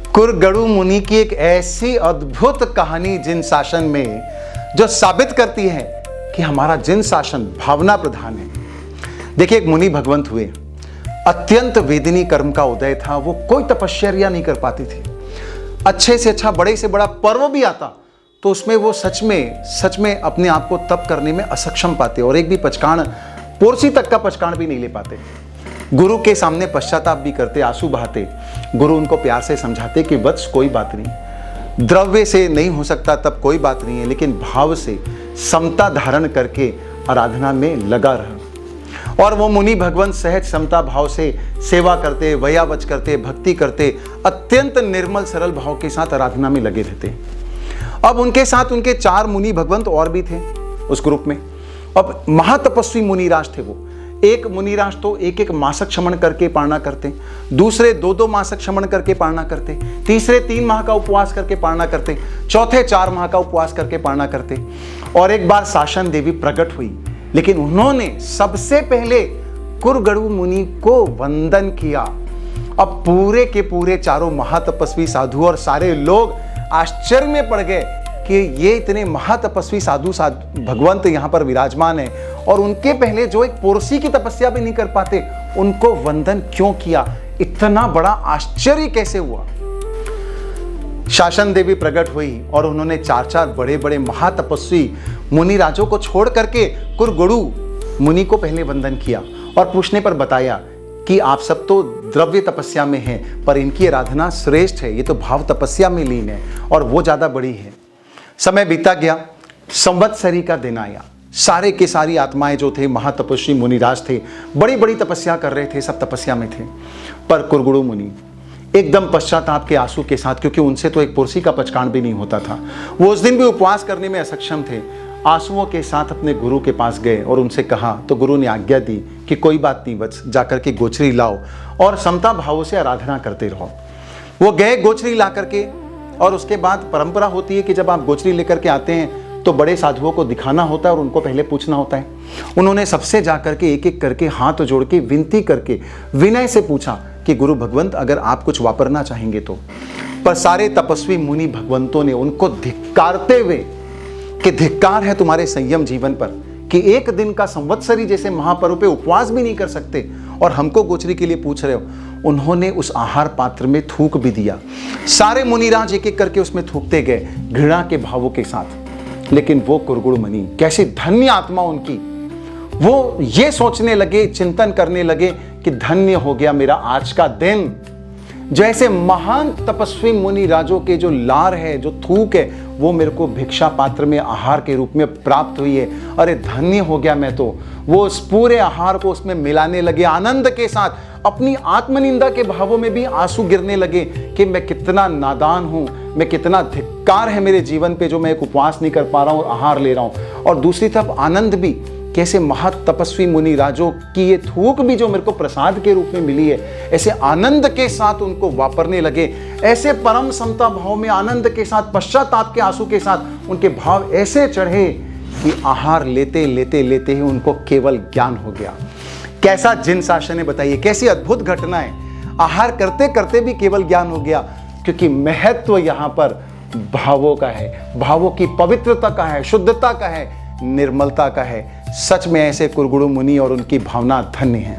कुरगड़ू मुनि की एक ऐसी अद्भुत कहानी जिन शासन में, जो साबित करती है कि हमारा जिन शासन भावना प्रधान है। देखिए, एक मुनि भगवंत हुए, अत्यंत वेदनी कर्म का उदय था, वो कोई तपश्चर्या नहीं कर पाती थी। अच्छे से अच्छा, बड़े से बड़ा पर्व भी आता तो उसमें वो सच में अपने आप को तप करने में असक्षम पाते, और एक भी पचकाण, पोरसी तक का पचकाण भी नहीं ले पाते। गुरु के सामने पश्चाताप भी करते, आंसू बहाते। गुरु उनको प्यार से समझाते कि वत्स कोई बात नहीं, द्रव्य से नहीं हो सकता तब कोई बात नहीं है, लेकिन भाव से समता धारण करके आराधना में लगा रहा। और वो मुनि भगवंत सहज समता भाव से सेवा करते, वयावच करते, भक्ति करते, अत्यंत निर्मल सरल भाव के साथ आराधना में लगे रहते। अब उनके साथ उनके 4 मुनि भगवंत और भी थे उस ग्रुप में। अब महातपस्वी मुनिराज थे वो। एक मुनिराज तो एक मासक क्षमण करके पारणा करते, दूसरे 2 मासक क्षमण करके पारणा करते, तीसरे 3 माह का उपवास करके पारणा करते, चौथे 4 माह का उपवास करके पारणा करते। और एक बार शासन देवी प्रकट हुई, लेकिन उन्होंने सबसे पहले कुरगड़ू मुनि को वंदन किया। अब पूरे के पूरे 4 महातपस्वी साधु और सारे लोग आश्चर्य में पड़ गए कि ये इतने महातपस्वी साधु भगवंत यहाँ पर विराजमान है, और उनके पहले जो एक पोरसी की तपस्या भी नहीं कर पाते, उनको वंदन क्यों किया? इतना बड़ा आश्चर्य कैसे हुआ? शासन देवी प्रकट हुई और उन्होंने 4 बड़े बड़े महातपस्वी मुनिराजों को छोड़ करके कुरगड़ू मुनि को पहले वंदन किया, और पूछने पर बताया कि आप सब तो द्रव्य तपस्या में हैं, पर इनकी आराधना श्रेष्ठ है, ये तो भाव तपस्या में लीन है और वो ज़्यादा बड़ी है। समय बीता गया, संवत्सरी का दिन आया। सारे के सारी आत्माएं जो थे, महातपस्वी मुनिराज थे, बड़ी बड़ी तपस्या कर रहे थे, सब तपस्या में थे। पर कुरगड़ू मुनि एकदम पश्चाताप के आंसू के साथ, क्योंकि उनसे तो एक पुरसी का पचकाण भी नहीं होता था, वो उस दिन भी उपवास करने में असक्षम थे, आंसुओं के साथ अपने गुरु के पास गए और उनसे कहा। तो गुरु ने आज्ञा दी कि कोई बात नहीं वत्स, जाकर के गोचरी लाओ और समता भावों से आराधना करते रहो। वो गए गोचरी ला करके, और उसके बाद परंपरा होती है कि जब आप गोचरी लेकर के आते हैं तो बड़े साधुओं को दिखाना होता है और उनको पहले पूछना होता है। उन्होंने सबसे जाकर के एक करके हाथ जोड़ के विनती करके विनय से पूछा कि गुरु भगवंत, अगर आप कुछ वापरना चाहेंगे तो। पर सारे तपस्वी मुनि भगवंतों ने उनको धिक्कारते हुए कि धिक्कार है तुम्हारे संयम जीवन पर, कि एक दिन का संवत्सरी जैसे महापर्व पे उपवास भी नहीं कर सकते और हमको गोचरी के लिए पूछ रहे हो। उन्होंने उस आहार पात्र में थूक भी दिया। सारे मुनिराज एक करके उसमें थूकते गए घृणा के भावों के साथ। लेकिन वो कुरगड़ू मुनि, कैसी धन्य आत्मा उनकी, वो ये सोचने लगे, चिंतन करने लगे कि धन्य हो गया मेरा आज का दिन। जैसे महान तपस्वी मुनि राजों के जो लार है, जो थूक है, वो मेरे को भिक्षा पात्र में आहार के रूप में प्राप्त हुई है। अरे धन्य हो गया मैं तो। वो उस पूरे आहार को उसमें मिलाने लगे आनंद के साथ, अपनी आत्मनिंदा के भावों में भी आंसू गिरने लगे कि मैं कितना नादान हूं, मैं कितना धिक्कार है मेरे जीवन पे जो मैं एक उपवास नहीं कर पा रहा हूं, आहार ले रहा हूं। और दूसरी तरफ आनंद भी, कैसे महातपस्वी मुनि राजों की ये थूक भी जो मेरे को प्रसाद के रूप में मिली है, ऐसे आनंद के साथ उनको वापरने लगे। ऐसे परम समता भाव में आनंद के साथ, पश्चाताप के आंसू के साथ उनके भाव ऐसे चढ़े कि आहार लेते लेते लेते ही उनको केवल ज्ञान हो गया। कैसा जिन शासन है बताइए, कैसी अद्भुत घटना है। आहार करते करते भी केवल ज्ञान हो गया, क्योंकि महत्व यहाँ पर भावों का है, भावों की पवित्रता का है, शुद्धता का है, निर्मलता का है। सच में ऐसे कुरगड़ू मुनि और उनकी भावना धन्य है।